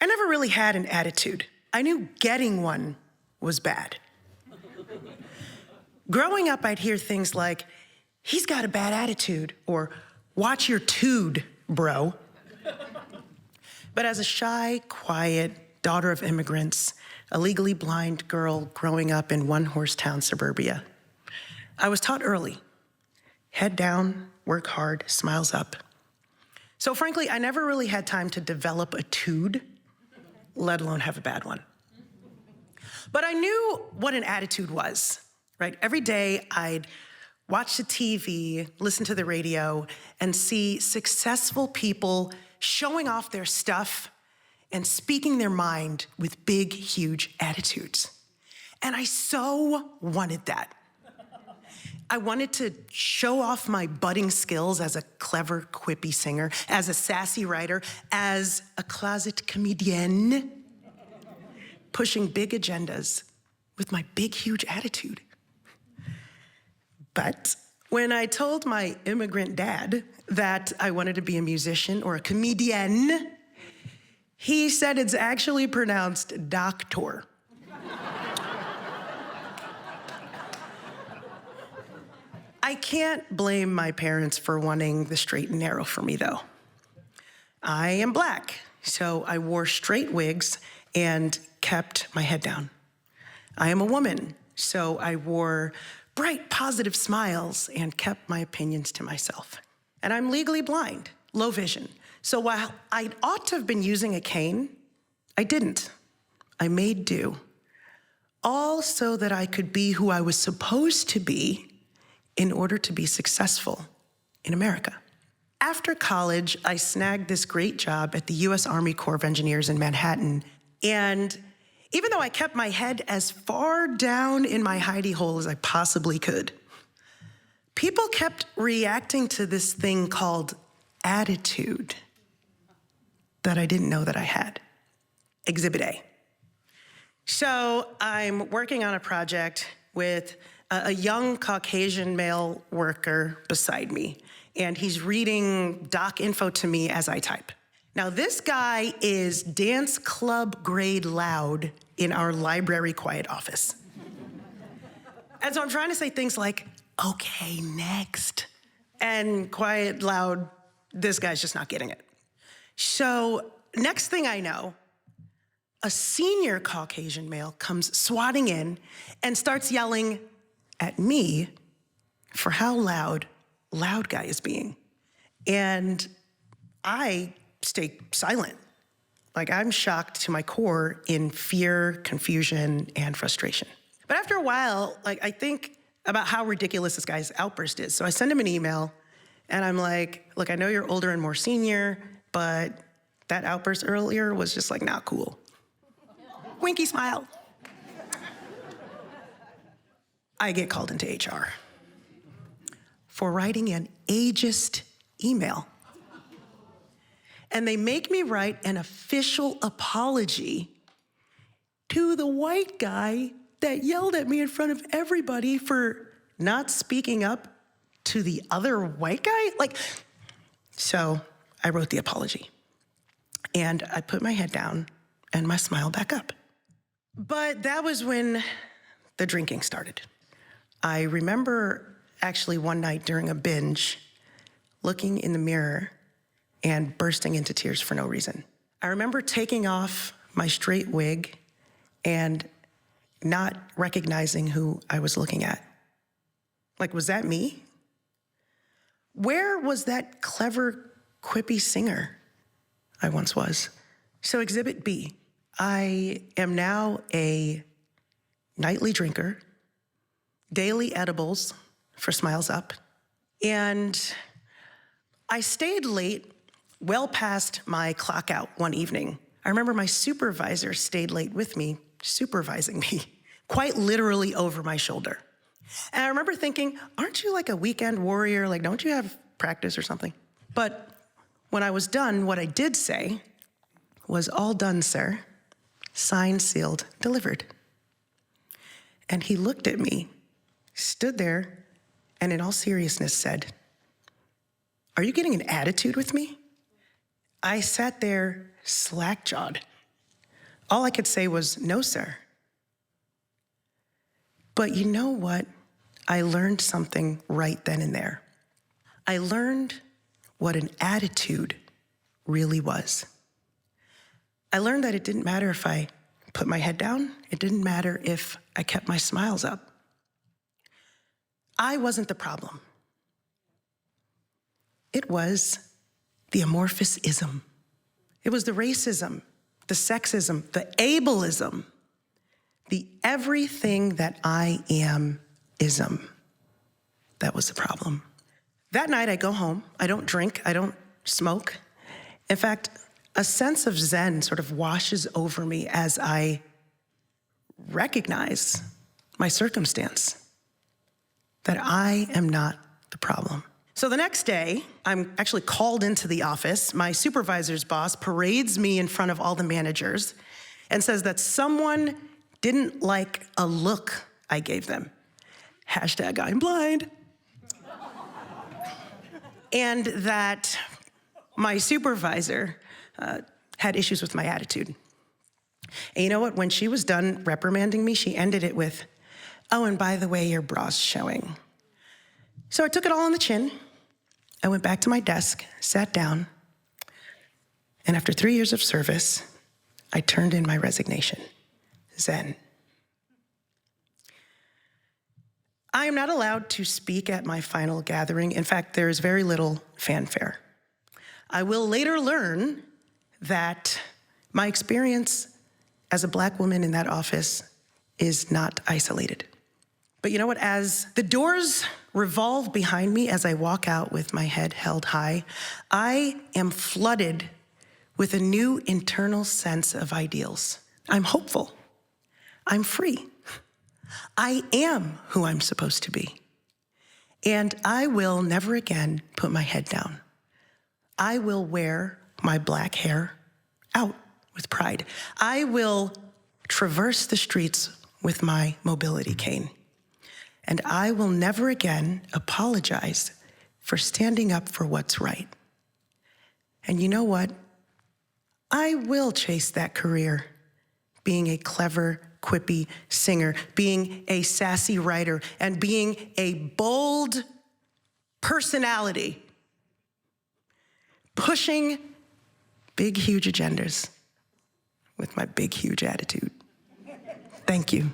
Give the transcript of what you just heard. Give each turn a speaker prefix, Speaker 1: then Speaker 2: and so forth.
Speaker 1: I never really had an attitude. I knew getting one was bad. Growing up, I'd hear things like, he's got a bad attitude, or watch your tude, bro. But as a shy, quiet daughter of immigrants, a legally blind girl growing up in one-horse town suburbia, I was taught early, head down, work hard, smiles up. So frankly, I never really had time to develop a tude, let alone have a bad one. But I knew what an attitude was, right? Every day I'd watch the TV, listen to the radio, and see successful people showing off their stuff and speaking their mind with big, huge attitudes. And I so wanted that. I wanted to show off my budding skills as a clever, quippy singer, as a sassy writer, as a closet comedienne, pushing big agendas with my big, huge attitude. But when I told my immigrant dad that I wanted to be a musician or a comedian, he said it's actually pronounced doctor. I can't blame my parents for wanting the straight and narrow for me, though. I am Black, so I wore straight wigs and kept my head down. I am a woman, so I wore bright, positive smiles and kept my opinions to myself. And I'm legally blind, low vision. So while I ought to have been using a cane, I didn't. I made do. All so that I could be who I was supposed to be in order to be successful in America. After college, I snagged this great job at the US Army Corps of Engineers in Manhattan. And even though I kept my head as far down in my hidey hole as I possibly could, people kept reacting to this thing called attitude that I didn't know that I had. Exhibit A. So I'm working on a project with a young Caucasian male worker beside me, and he's reading doc info to me as I type. Now, this guy is dance club grade loud in our library quiet office. And so I'm trying to say things like, okay, next. And quiet, loud, this guy's just not getting it. So next thing I know, a senior Caucasian male comes swatting in and starts yelling at me for how loud guy is being. And I stay silent. Like, I'm shocked to my core in fear, confusion, and frustration. But after a while, I think about how ridiculous this guy's outburst is. So I send him an email, and I'm like, look, I know you're older and more senior, but that outburst earlier was just not cool. Winky smile. I get called into HR for writing an ageist email. And they make me write an official apology to the white guy that yelled at me in front of everybody for not speaking up to the other white guy. So I wrote the apology. And I put my head down and my smile back up. But that was when the drinking started. I remember actually one night during a binge, looking in the mirror and bursting into tears for no reason. I remember taking off my straight wig and not recognizing who I was looking at. Was that me? Where was that clever, quippy singer I once was? So Exhibit B, I am now a nightly drinker, daily edibles for Smiles Up, and I stayed late, well past my clock out one evening. I remember my supervisor stayed late with me, supervising me, quite literally over my shoulder. And I remember thinking, aren't you like a weekend warrior? Don't you have practice or something? But when I was done, what I did say was, all done, sir. Signed, sealed, delivered. And he looked at me, stood there, and in all seriousness said, are you getting an attitude with me? I sat there slack-jawed All I could say was, no, sir. But you know what? I learned something right then and there. I learned what an attitude really was. I learned that it didn't matter if I put my head down. It didn't matter if I kept my smiles up. I wasn't the problem. It was the amorphous ism. It was the racism, the sexism, the ableism, the everything that I am ism. That was the problem. That night I go home. I don't drink. I don't smoke. In fact, a sense of Zen sort of washes over me as I recognize my circumstance, that I am not the problem. So the next day, I'm actually called into the office. My supervisor's boss parades me in front of all the managers and says that someone didn't like a look I gave them. Hashtag I'm blind. And that my supervisor had issues with my attitude. And you know what? When she was done reprimanding me, she ended it with, oh, and by the way, your bra's showing. So I took it all on the chin. I went back to my desk, sat down, and after 3 years of service, I turned in my resignation. Zen. I am not allowed to speak at my final gathering. In fact, there is very little fanfare. I will later learn that my experience as a Black woman in that office is not isolated. But you know what? As the doors revolve behind me as I walk out with my head held high, I am flooded with a new internal sense of ideals. I'm hopeful. I'm free. I am who I'm supposed to be. And I will never again put my head down. I will wear my Black hair out with pride. I will traverse the streets with my mobility cane. And I will never again apologize for standing up for what's right. And you know what? I will chase that career, being a clever, quippy singer, being a sassy writer, and being a bold personality, pushing big, huge agendas with my big, huge attitude. Thank you.